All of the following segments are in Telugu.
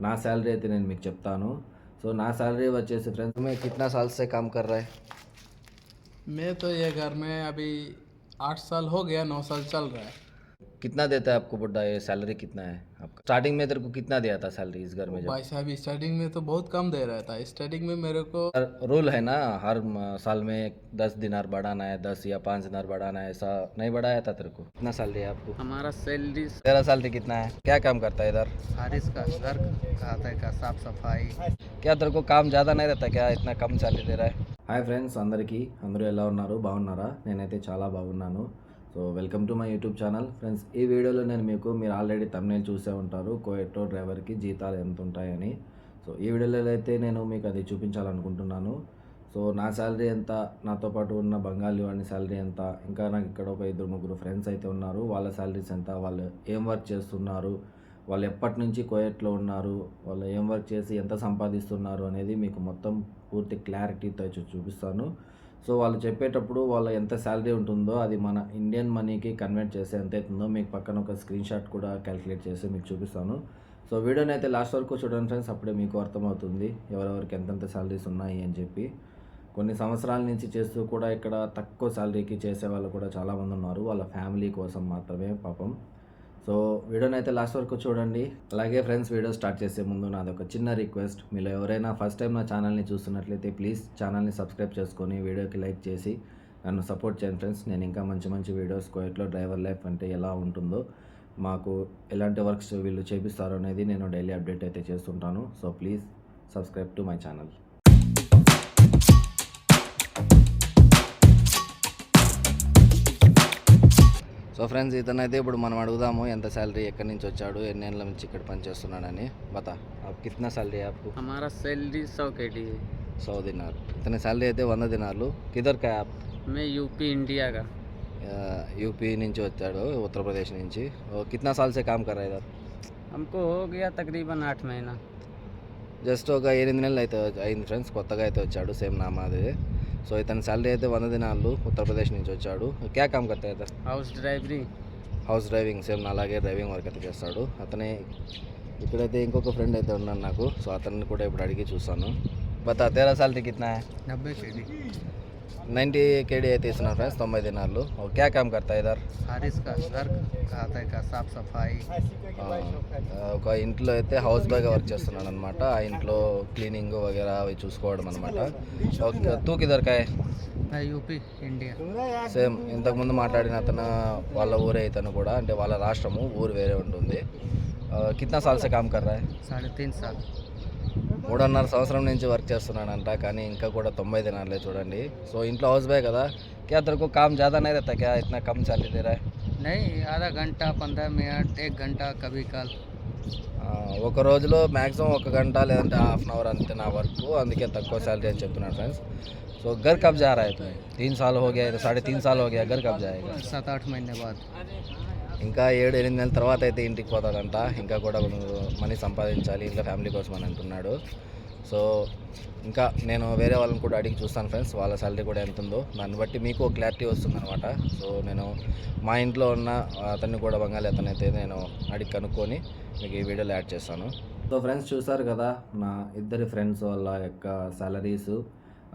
నా सैलरी అయితే నేను మీకు చెప్తాను. సో నా सैलरी వచ్చేసి फ्रेंड्स मैं कितना साल से काम कर रहा है? मैं तो ये घर में अभी 8 साल हो गया, 9 साल चल रहा है। कितना देता है आपको बुड्ढा? ये सैलरी कितना है आपका? स्टार्टिंग में तेरे को कितना दिया था सैलरी इस घर में जब? भाई साहब स्टार्टिंग में तो बहुत कम दे रहा था। स्टार्टिंग में मेरे को रूल है ना, हर साल में 10 दिनार बढ़ाना है, 10 या 5 दिनार बढ़ाना है, ऐसा नहीं बढ़ाया था तेरे को? कितना सैलरी है आपको? हमारा सैलरी तेरा सैलरी कितना है? क्या काम करता है इधर? हारिस का घर खाता का साफ सफाई। क्या तेरे को काम ज़्यादा नहीं रहता क्या, इतना कम सैलरी दे रहा है? హాయ్ ఫ్రెండ్స్, అందరూ ఎలా ఉన్నారు? బాగున్నారా? నేనైతే చాలా బాగున్నాను. So welcome to my YouTube channel. Friends, ఈ వీడియోలో నేను మీరు ఆల్రెడీ థంబ్నెయిల్ చూసే ఉంటారు, కోయటో డ్రైవర్కి జీతాలు ఎంత ఉంటాయని. సో ఈ వీడియోలో అయితే నేను మీకు అది చూపించాలనుకుంటున్నాను. సో నా శాలరీ ఎంత, నాతో పాటు ఉన్న బెంగాలీ వాడి శాలరీ ఎంత, ఇంకా నాకు ఇక్కడ ఒక 2-3 ఫ్రెండ్స్ అయితే ఉన్నారు, వాళ్ళ శాలరీస్ ఎంత, వాళ్ళు ఏం వర్క్ చేస్తున్నారు, వాళ్ళు ఎప్పటి నుంచి కోయట్లో ఉన్నారు, వాళ్ళు ఏం వర్క్ చేసి ఎంత సంపాదిస్తున్నారు అనేది మీకు మొత్తం పూర్తి క్లారిటీతో చూపిస్తాను. సో వాళ్ళు చెప్పేటప్పుడు వాళ్ళ ఎంత శాలరీ ఉంటుందో అది మన ఇండియన్ మనీకి కన్వర్ట్ చేసి ఎంత అవుతుందో మీకు పక్కన ఒక స్క్రీన్ షాట్ కూడా క్యాలిక్యులేట్ చేసి మీకు చూపిస్తాను. సో వీడియోని అయితే లాస్ట్ వరకు చూడండి ఫ్రెండ్స్, అప్పుడే మీకు అర్థమవుతుంది ఎవరెవరికి ఎంతెంత శాలరీస్ ఉన్నాయి అని చెప్పి. కొన్ని సంవత్సరాల నుంచి చేస్తూ కూడా ఇక్కడ తక్కువ శాలరీకి చేసే వాళ్ళు కూడా చాలామంది ఉన్నారు, వాళ్ళ ఫ్యామిలీ కోసం మాత్రమే పాపం. సో వీడియోని అయితే లాస్ట్ వరకు చూడండి. అలాగే ఫ్రెండ్స్, వీడియో స్టార్ట్ చేసే ముందు నాది ఒక చిన్న రిక్వెస్ట్, మీలో ఎవరైనా ఫస్ట్ టైం నా ఛానల్ని చూస్తున్నట్లయితే ప్లీజ్ ఛానల్ని సబ్స్క్రైబ్ చేసుకొని వీడియోకి లైక్ చేసి నన్ను సపోర్ట్ చేయండి ఫ్రెండ్స్. నేను ఇంకా మంచి మంచి వీడియోస్ కోయట్లో డ్రైవర్ లైఫ్ అంటే ఎలా ఉంటుందో, మాకు ఎలాంటి వర్క్స్ వీళ్ళు చేపిస్తారో అనేది నేను డైలీ అప్డేట్ అయితే చేస్తుంటాను. So please subscribe to my channel. So friends, ఇతనైతే ఇప్పుడు మనం అడుగుదాము ఎంత శాలరీ, ఎక్కడి నుంచి వచ్చాడు, ఎన్ని ఏళ్ళ నుంచి ఇక్కడ పనిచేస్తున్నాడని. బతా आप कितना सैलरी है आपको? हमारा सैलरी 100 KD है। 100 दिनार. इतने सैलरी అయితే 100 दिनार्లు. किधर का है आप? मैं यूपी इंडिया का। यूपी నుంచి వచ్చాడు, उत्तर प्रदेश నుంచి. और कितना साल से काम कर रहा है इधर? हमको हो गया तकरीबन 8 महीना। జస్ట్ ఒక 8 నెలలు అయితే అయింది ఫ్రెండ్స్, కొత్తగా అయితే వచ్చాడు, సేమ్ నామాది. సో ఇతని శాలరీ అయితే 100 దినార్లు, ఉత్తరప్రదేశ్ నుంచి వచ్చాడు. క్యా కామ్ కర్తా है इधर? హౌస్ డ్రైవింగ్, సేమ్ అలాగే డ్రైవింగ్ వర్క్ అయితే చేస్తాడు అతనే. ఇక్కడైతే ఇంకొక ఫ్రెండ్ అయితే ఉన్నాడు నాకు, సో అతన్ని కూడా ఇప్పుడు అడిగి చూస్తాను. బతా తేరా శాలరీ కిतना है? 90 KD। 90 KD అయితే ఇస్తున్నారు ఫ్రెండ్స్, 90 దినార్లు. క్యా కామ్ కర్తా है इधर? हारिस का घर खाता का साफ सफाई। ఒక ఇంట్లో అయితే హౌస్ బాయ్గా వర్క్ చేస్తున్నాడు అనమాట. ఆ ఇంట్లో క్లీనింగ్ వగేరా అవి చూసుకోవడం అనమాట. తూ కిదర్ కాయ్? UP India. సేమ్ ఇంతకుముందు మాట్లాడిన అతను వాళ్ళ ఊరే, ఇతను కూడా అంటే వాళ్ళ రాష్ట్రము, ఊరు వేరే ఉంటుంది. కిतना साल से काम कर रहा है? 3.5 साल। 3.5 సంవత్సరం నుంచి వర్క్ చేస్తున్నాడంట, కానీ ఇంకా కూడా 90 దినార్లే చూడండి. సో ఇంట్లో హౌస్ బాయ్ కదా, क्या तेरे को काम ज़्यादा नहीं रहता क्या, इतना कम सैलरी दे रहा है? नहीं, आधा घंटा 15 मिनट 1 घंटा कभी कल। ఒక రోజులో మ్యాక్సిమం 1 గంట లేదంటే హాఫ్ అన్ అవర్ అంతే నా వర్క్, అందుకే తక్కువ శాలరీ అని చెప్తున్నాను ఫ్రెండ్స్. సో घर कब जा रहा है तुम्हें? 3 साल हो गया, 3.5 साल हो गया, घर कब जाएगा? 7-8 महीने बाद। ఇంకా 7-8 నెలల తర్వాత అయితే ఇంటికి పోతాడంట. ఇంకా కూడా మనీ సంపాదించాలి ఇంట్లో ఫ్యామిలీ కోసం అని అంటున్నాడు. సో ఇంకా నేను వేరే వాళ్ళని కూడా అడిగి చూస్తాను ఫ్రెండ్స్, వాళ్ళ శాలరీ కూడా ఎంత ఉందో, దాన్ని బట్టి మీకు క్లారిటీ వస్తుందన్నమాట. సో నేను మా ఇంట్లో ఉన్న అతన్ని కూడా బెంగాలీ అతనైతే నేను అడిగి కనుక్కొని మీకు ఈ వీడియోలో యాడ్ చేస్తాను. సో ఫ్రెండ్స్, చూసారు కదా నా ఇద్దరి ఫ్రెండ్స్ వాళ్ళ యొక్క శాలరీస్,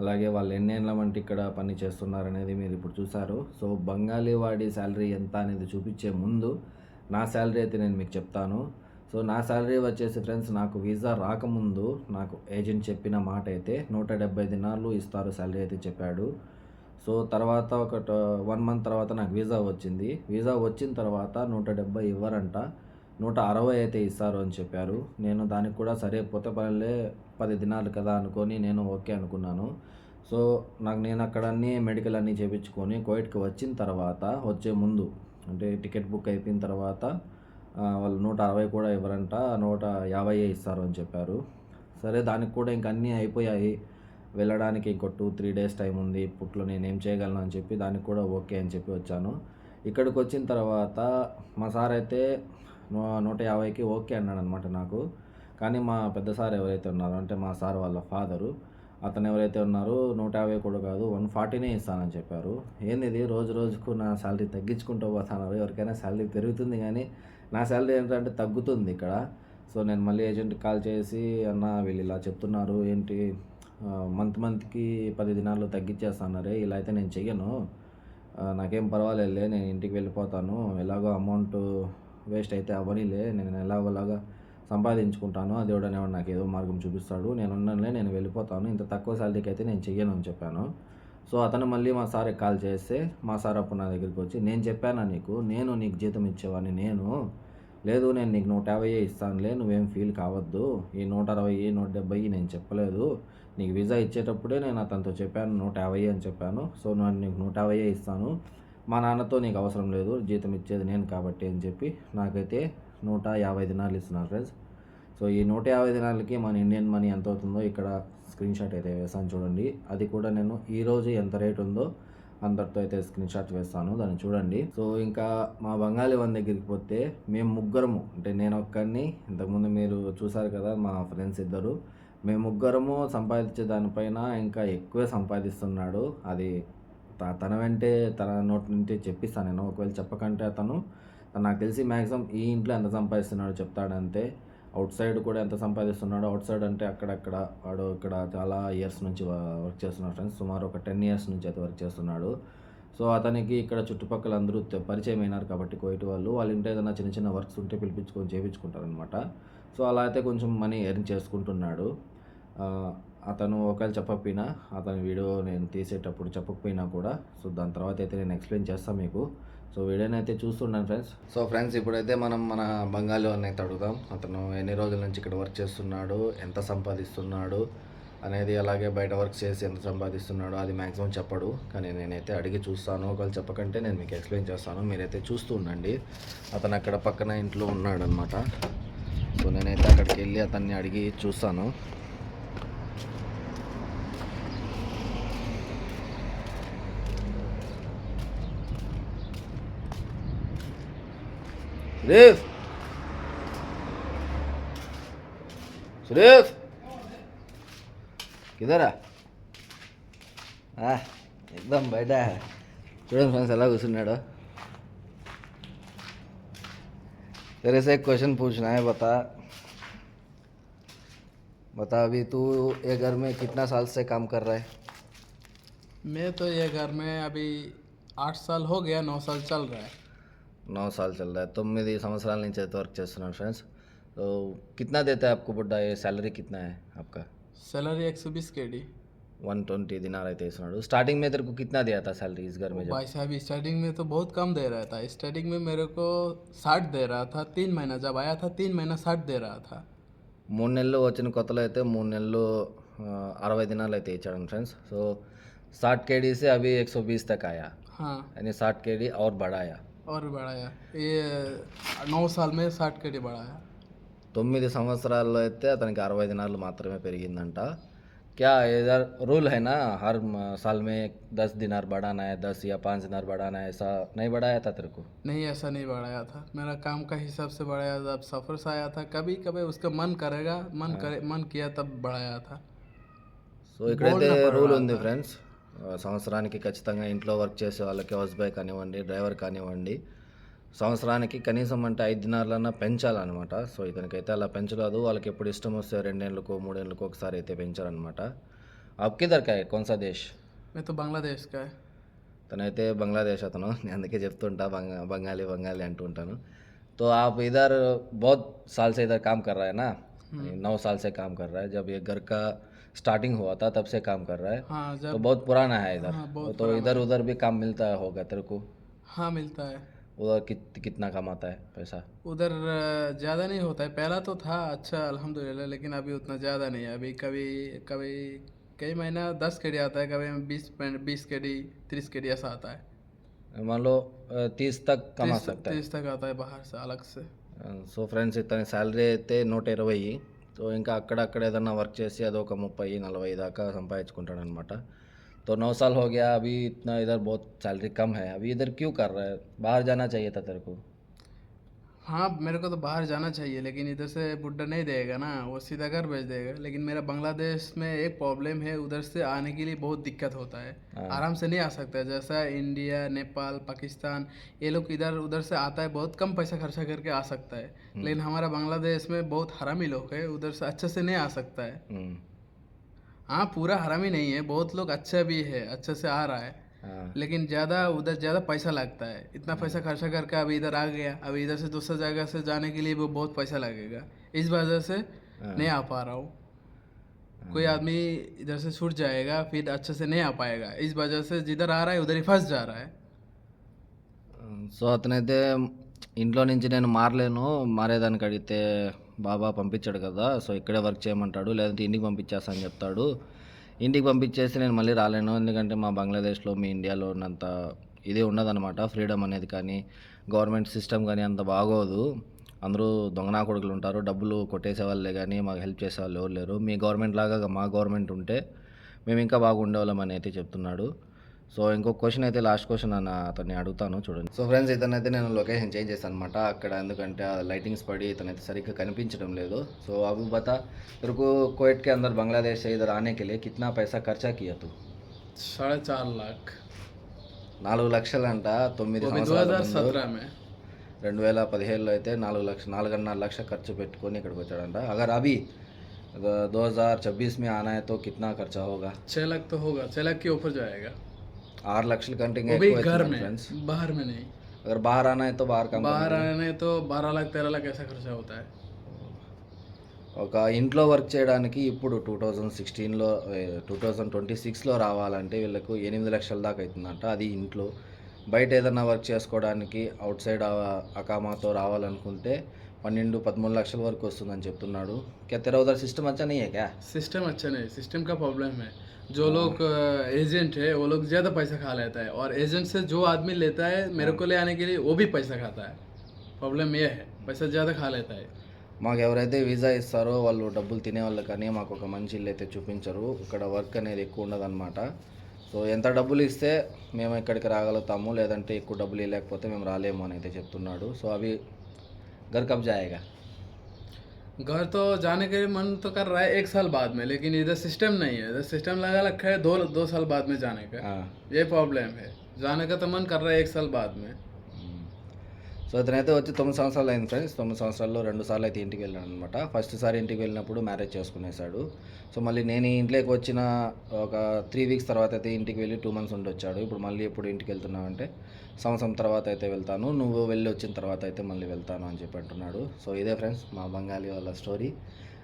అలాగే వాళ్ళు ఎన్నేళ్ళ వంటి ఇక్కడ పని చేస్తున్నారనేది మీరు ఇప్పుడు చూసారు. సో బెంగాలీ వాడి శాలరీ ఎంత అనేది చూపించే ముందు నా శాలరీ అయితే నేను మీకు చెప్తాను. సో నా శాలరీ వచ్చేసి ఫ్రెండ్స్, నాకు వీసా రాకముందు నాకు ఏజెంట్ చెప్పిన మాట అయితే 170 దినార్లు ఇస్తారు శాలరీ అయితే చెప్పాడు. సో తర్వాత ఒక 1 మంత్ తర్వాత నాకు వీసా వచ్చింది. వీసా వచ్చిన తర్వాత 170 ఇవ్వరంట, 160 అయితే ఇస్తారు అని చెప్పారు. నేను దానికి కూడా సరే పోతే పనిలే 10 దినాలు కదా అనుకొని నేను ఓకే అనుకున్నాను. సో నేను అక్కడ అన్నీ మెడికల్ అన్నీ చేయించుకొని కోవిడ్కి వచ్చిన తర్వాత, వచ్చే ముందు అంటే టికెట్ బుక్ అయిపోయిన తర్వాత వాళ్ళు 160 కూడా ఇవ్వరంట, 150 ఇస్తారు అని చెప్పారు. సరే దానికి కూడా ఇంక అన్నీ అయిపోయాయి, వెళ్ళడానికి ఇంకో 2-3 డేస్ టైం ఉంది, ఇప్పట్లో నేను ఏం చేయగలను అని చెప్పి దానికి కూడా ఓకే అని చెప్పి వచ్చాను. ఇక్కడికి వచ్చిన తర్వాత మా సార్ అయితే 150కి ఓకే అన్నాడు అనమాట నాకు. కానీ మా పెద్ద సార్ ఎవరైతే ఉన్నారో అంటే మా సార్ వాళ్ళ ఫాదరు, అతను ఎవరైతే ఉన్నారో 150 కూడా కాదు 140నే ఇస్తానని చెప్పారు. ఏంది ఇది రోజు రోజుకు నా శాలరీ తగ్గించుకుంటూ పోతున్నారు, ఎవరికైనా శాలరీ పెరుగుతుంది కానీ నా శాలరీ ఏంటంటే తగ్గుతుంది ఇక్కడ. సో నేను మళ్ళీ ఏజెంట్కి కాల్ చేసి అన్న వీళ్ళు ఇలా చెప్తున్నారు ఏంటి మంత్కి 10 దినాలు తగ్గించేస్తున్నారే, ఇలా అయితే నేను చెయ్యను, నాకేం పర్వాలేదులే, నేను ఇంటికి వెళ్ళిపోతాను, ఎలాగో అమౌంట్ వేస్ట్ అయితే అవ్వనిలే, నేను ఎలాగోలాగా సంపాదించుకుంటాను, ఆ దేవుడు అనేవాడు నాకు ఏదో మార్గం చూపిస్తాడు, నేను ఉన్నానులే, నేను వెళ్ళిపోతాను, ఇంత తక్కువ శాలరీకి అయితే నేను చెయ్యను అని చెప్పాను. సో అతను మళ్ళీ మా సార్కి కాల్ చేస్తే మా సార్ అప్పుడు నా దగ్గరికి వచ్చి, నేను చెప్పానా నేను నీకు జీతం ఇచ్చేవాడిని, లేదు నేను నీకు 150 ఇస్తానులే, నువ్వేం ఫీల్ కావద్దు, ఈ 160 170 నేను చెప్పలేదు, నీకు వీసా ఇచ్చేటప్పుడే నేను అతనితో చెప్పాను 150 అని చెప్పాను, సో నేను నీకు 150 ఇస్తాను, మా నాన్నతో నీకు అవసరం లేదు, జీతం ఇచ్చేది నేను కాబట్టి అని చెప్పి నాకైతే 150 దినాలు ఇస్తున్నారు ఫ్రెండ్స్. సో ఈ 150 దినాలకి మన ఇండియన్ మనీ ఎంత అవుతుందో ఇక్కడ స్క్రీన్ షాట్ అయితే వేసాను చూడండి, అది కూడా నేను ఈరోజు ఎంత రేట్ ఉందో అందరితో అయితే స్క్రీన్ షాట్ వేస్తాను, దాన్ని చూడండి. సో ఇంకా మా బంగాళీ వన్ దగ్గరికి పోతే మేము ముగ్గురము, అంటే నేను ఒక్కడిని, ఇంతకుముందు మీరు చూసారు కదా మా ఫ్రెండ్స్ ఇద్దరు, మేము ముగ్గురము సంపాదించే దానిపైన ఇంకా ఎక్కువే సంపాదిస్తున్నాడు. అది తన వెంటే తన నోటి నుండి చెప్పిస్తాను నేను, ఒకవేళ చెప్పకంటే తను నాకు తెలిసి మ్యాక్సిమం ఈ ఇంట్లో ఎంత సంపాదిస్తున్నాడో చెప్తాడంతే, అవుట్ సైడ్ కూడా ఎంత సంపాదిస్తున్నాడో, అవుట్ సైడ్ అంటే అక్కడక్కడ వాడు ఇక్కడ చాలా ఇయర్స్ నుంచి వర్క్ చేస్తున్నాడు ఫ్రెండ్స్, సుమారు ఒక 10 years నుంచి అయితే వర్క్ చేస్తున్నాడు. సో అతనికి ఇక్కడ చుట్టుపక్కల అందరూ పరిచయం అయినారు కాబట్టి కోయిట్ వాళ్ళ ఇంట్లో ఏదైనా చిన్న చిన్న వర్క్స్ ఉంటే పిలిపించుకొని చేయించుకుంటారనమాట. సో అలా అయితే కొంచెం మనీ ఎర్న్ చేసుకుంటున్నాడు. అతను ఒకవేళ చెప్పకపోయినా, అతని వీడియో నేను తీసేటప్పుడు చెప్పకపోయినా కూడా, సో దాని తర్వాత అయితే నేను ఎక్స్ప్లెయిన్ చేస్తాను మీకు. సో వీడియోని అయితే చూస్తున్నాను ఫ్రెండ్స్. సో ఫ్రెండ్స్ ఇప్పుడైతే మనం మన బంగాళీ వాడిని అయితే అడుగుదాం, అతను ఎన్ని రోజుల నుంచి ఇక్కడ వర్క్ చేస్తున్నాడు, ఎంత సంపాదిస్తున్నాడు అనేది, అలాగే బయట వర్క్ చేసి ఎంత సంపాదిస్తున్నాడు అది మ్యాక్సిమం చెప్పడు, కానీ నేనైతే అడిగి చూస్తాను, ఒకవేళ చెప్పకంటే నేను మీకు ఎక్స్ప్లెయిన్ చేస్తాను, మీరైతే చూస్తూ ఉండండి. అతను అక్కడ పక్కన ఇంట్లో ఉన్నాడనమాట. సో నేనైతే అక్కడికి వెళ్ళి అతన్ని అడిగి చూస్తాను. सुरेश किधर है? एकदम बैठा है, చూడండి ఫ్రెండ్స్ ఎలా కూర్చున్నాడు. तेरे से एक क्वेश्चन पूछना है, बता अभी तू ये घर में कितना साल से काम कर रहा है? मैं तो ये घर में अभी 8 साल हो गया, 9 साल चल रहा है. 9 साल चल रहा है. 9 సంవత్సరాల నుంచి అయితే వర్క్ చేస్తున్నాను ఫ్రెండ్స్. तो कितना देता है आपको बुड्ढा, ये सैलरी कितना है आपका? Salary 120 KD. 120 दिनार అయితే ఇస్తున్నాడు. स्टार्टिंग में तेरे को कितना दिया था सैलरी इस घर में? भाई साहब स्टार्टिंग में तो बहुत कम दे रहा था, स्टार्टिंग में मेरे को 60 दे रहा था, 3 महीना जब आया था 3 महीना 60 दे रहा था. 3 నెలలు వచ్చిన కొత్తలో అయితే 3 నెలలు 60 దినాలు అయితే ఇచ్చాడు ఫ్రెండ్స్. సో 60 KD से अभी 120 तक आया. हाँ, यानी 60 KD और बढ़ाया. और बढ़ाया, ये 9 साल में 60 KD बढ़ाया. 9 సంవత్సరాల్లో అయితే అతనికి 60 దినాలు మాత్రమే పెరిగిందంట. क्या इधर रूल है ना, हर साल में 10 दिनार बढ़ाना है, 10 या 5 दिनार बढ़ाना है, ऐसा नहीं बढ़ाया था तेरे को? नहीं, ऐसा नहीं बढ़ाया था, मेरा काम का हिसाब से बढ़ाया. जब सफ़र से आया था, कभी कभी उसका मन करेगा, मन किया तब बढ़ाया था. సో ఇక్కడైతే రూల్ ఉంది ఫ్రెండ్స్, సంవత్సరానికి ఖచ్చితంగా ఇంట్లో వర్క్ చేసే వాళ్ళకి, హౌస్ బాయ్ కానివ్వండి, డ్రైవర్ కానివ్వండి, సంవత్సరానికి కనీసం అంటే 5 దినాలన్నా పెంచాలన్నమాట. సో ఇతనికైతే అలా పెంచలేదు, వాళ్ళకి ఎప్పుడు ఇష్టం వస్తే 2 ఏళ్ళకో 3 ఏళ్ళకో ఒకసారి అయితే పెంచారనమాట. आप किधर का है, कौन सा देश? मैं तो बांग्लादेश का है. తనైతే బంగ్లాదేశ్ అతను, నేను అందుకే చెప్తుంటా బంగాళీ అంటూ ఉంటాను. तो आप इधर बहुत साल से इधर काम कर रहा है ना? 9 साल से काम कर रहा है. जब ये घर का स्टार्टिंग हुआ था तब से काम कर रहा है. हाँ, तो जब बहुत पुराना है इधर. हाँ, बहुत तो इधर उधर भी काम मिलता होगा तेरे को? हाँ मिलता है. उधर कितना कमाता है पैसा? उधर ज़्यादा नहीं होता है, पहला तो था अच्छा अल्हम्दुलिल्लाह, लेकिन अभी उतना ज़्यादा नहीं है. अभी कभी कभी कई महीना 10 KD आता है, कभी 20 KD 30 KD ऐसा आता है. मान लो 30 तक कमा सकता है. 30 तक आता है बाहर से अलग से. సో ఫ్రెండ్స్ ఇతని శాలరీ అయితే 120. సో ఇంకా అక్కడక్కడ ఏదన్నా వర్క్ చేసి అదొక 30-40 దాకా సంపాదించుకుంటాడు అనమాట. तो 9 साल हो गया, अभी इतना इधर बहुत सैलरी कम है, अभी इधर क्यों कर रहा है? बाहर जाना चाहिए था तेरे को. हाँ मेरे को तो बाहर जाना चाहिए, लेकिन इधर से बुड्ढा नहीं देगा ना, वो सीधा घर भेज देगा। लेकिन मेरा बांग्लादेश में एक प्रॉब्लम है, उधर से आने के लिए बहुत दिक्कत होता है। हाँ। आराम से नहीं आ सकता है, जैसा इंडिया, नेपाल, पाकिस्तान, ये लोग इधर उधर से आता है, बहुत कम पैसा खर्चा करके आ सकता है। लेकिन हमारा बांग्लादेश में बहुत हरामी लोग है, उधर से अच्छे से नहीं आ सकता है। हम्म, हाँ पूरा हरामी नहीं है, बहुत लोग अच्छा भी है, अच्छे से आ रहा है। हाँ, लेकिन उधर ज़्यादा पैसा लगता है। इतना पैसा खर्चा करके अभी इधर आ गया, अभी इधर से दूसरा जगह से जाने के लिए भी बहुत पैसा लगेगा। इस वजह से नहीं आ पा रहा हूँ। कोई आदमी इधर से छूट जाएगा, फिर अच्छे से नहीं आ पाएगा। इस वजह से जिधर आ रहा है उधर ही फंस जा रहा है। సో అతనైతే ఇంట్లో నుంచి నేను మారేదానికి అడిగితే బాబా పంపించాడు కదా, సో ఇక్కడే వర్క్ చేయమంటాడు, లేదంటే ఇంటికి పంపించేస్తా అని చెప్తాడు. ఇంటికి పంపించేసి నేను మళ్ళీ రాలేను, ఎందుకంటే మా బంగ్లాదేశ్లో మీ ఇండియాలో ఉన్నంత ఇది ఉండదన్నమాట, ఫ్రీడమ్ అనేది కానీ గవర్నమెంట్ సిస్టమ్ కానీ అంత బాగోదు. అందరూ దొంగనా కొడుకులు ఉంటారు, డబ్బులు కొట్టేసే వాళ్ళే కానీ మాకు హెల్ప్ చేసే వాళ్ళు ఎవరు లేరు. మీ గవర్నమెంట్ లాగా మా గవర్నమెంట్ ఉంటే మేము ఇంకా బాగుండేవాళ్ళం అని అయితే చెప్తున్నాడు. సో ఇంకొక క్వశ్చన్ అయితే లాస్ట్ క్వశ్చన్ అతన్ని అడుగుతాను, చూడండి. సో ఫ్రెండ్స్, ఇతనైతే నేను లొకేషన్ చేంజ్ చేశాను అనమాట అక్కడ, ఎందుకంటే ఆ లైటింగ్స్ పడి ఇతనైతే సరిగ్గా కనిపించడం లేదు. సో అబు బతా तेरे को कोविड के अंदर बांग्लादेश से इधर आने के लिए कितना पैसा खर्चा किया तू? 4.5 लाख 4 లక్షలంట 9 वो भी సంవత్సరాల ముందు 2017 में। 2017లో అయితే 4.5 లక్ష ఖర్చు పెట్టుకొని ఇక్కడికి వచ్చాడంట. अगर अभी 2026 में आना है तो कितना खर्चा होगा? 6 लाख तो होगा, 6 लाख के ऊपर जाएगा। 6 లక్షల కంటే ఇంకా वो भी ఎక్కువ घर అవుతుంది में, ఫ్రెండ్స్. बाहर में नहीं। अगर बाहर आना है तो बाहर का बाहर आने तो 12 लाख 13 लाख ऐसा खर्चा होता है। ఒక ఇంట్లో వర్క్ చేయడానికి ఇప్పుడు 2026లో రావాలంటే వీళ్ళకు 8 లక్షల దాకా అవుతుందంట, అది ఇంట్లో. బయట ఏదైనా వర్క్ చేసుకోవడానికి అవుట్ సైడ్ అకామాతో రావాలనుకుంటే 12-13 లక్షల వరకు వస్తుందని చెప్తున్నాడు. क्या तेरा उधर सिस्टम अच्छा नहीं है क्या? सिस्टम अच्छा नहीं, सिस्टम का प्रॉब्लम है। जो लोग एजेंट है वो लोग ज़्यादा पैसा खा लेता है, और एजेंट से जो आदमी लेता है मेरे को ले आने के लिए वो भी पैसा खाता है। प्रॉब्लम ये है, पैसा ज़्यादा खा लेता है। మాకు ఎవరైతే వీసా ఇస్తారో వాళ్ళు డబ్బులు తినే వాళ్ళు కానీ మాకు ఒక మంచి ఇల్లు అయితే చూపించరు, ఇక్కడ వర్క్ అనేది ఎక్కువ ఉండదన్నమాట. సో ఎంత డబ్బులు ఇస్తే మేము ఇక్కడికి రాగలుగుతాము, లేదంటే ఎక్కువ డబ్బులు ఇవ్వలేకపోతే మేము రాలేము అని అయితే చెప్తున్నాడు. సో అవి घर कब जाएगा? घर तो जाने के मन तो कर रहा है 1 साल बाद में, लेकिन इधर सिस्टम नहीं है। इधर सिस्टम लगा रखा है 2 साल बाद में जाने का। हाँ. ये प्रॉब्लम है, जाने का तो मन कर रहा है 1 साल बाद में। సో ఇతనైతే వచ్చి 9 సంవత్సరాలు అయింది ఫ్రెండ్స్. 9 సంవత్సరాల్లో 2 సార్లు అయితే ఇంటికి వెళ్ళాను అనమాట. ఫస్ట్ సారి ఇంటికి వెళ్ళినప్పుడు మ్యారేజ్ చేసుకునేసాడు. సో మళ్ళీ నేను ఈ ఇంట్లోకి వచ్చిన ఒక 3 వీక్స్ తర్వాత అయితే ఇంటికి వెళ్ళి 2 మంత్స్ ఉండి వచ్చాడు. ఇప్పుడు మళ్ళీ ఎప్పుడు ఇంటికి వెళ్తున్నావు అంటే సంవత్సరం తర్వాత అయితే వెళ్తాను, నువ్వు వెళ్ళి వచ్చిన తర్వాత అయితే మళ్ళీ వెళ్తాను అని చెప్పి అంటున్నాడు. సో ఇదే ఫ్రెండ్స్ మా బెంగాలీ వాళ్ళ స్టోరీ,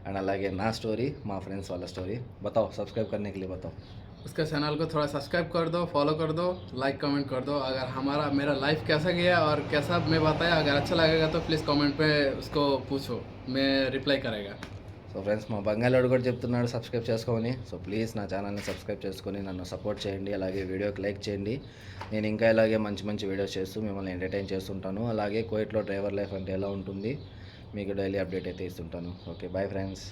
అండ్ అలాగే నా స్టోరీ, మా ఫ్రెండ్స్ వాళ్ళ స్టోరీ. बताओ सब्सक्राइब करने के लिए बताओ. उसका चैनल को थोड़ा सब्सक्राइब कर दो, फॉलो कर दो, लाइक कमेंट कर दो। अगर मेरा लाइफ कैसा गया और कैसा मैं बताया, अगर अच्छा लगेगा तो प्लीज़ कमेंट पे उसको पूछो, मैं रिप्लाई करेगा। సో ఫ్రెండ్స్, మా బంగాళోడు కూడా చెప్తున్నాడు సబ్స్క్రైబ్ చేసుకోమని. సో ప్లీజ్ నా ఛానల్ని సబ్స్క్రైబ్ చేసుకొని నన్ను సపోర్ట్ చేయండి, అలాగే వీడియోకి లైక్ చేయండి. నేను ఇంకా ఇలాగే మంచి మంచి వీడియోస్ చేస్తూ మిమ్మల్ని ఎంటర్టైన్ చేస్తుంటాను. అలాగే కువైట్లో డ్రైవర్ లైఫ్ అంటే ఎలా ఉంటుంది మీకు డైలీ అప్డేట్ అయితే ఇస్తుంటాను. Okay, bye friends.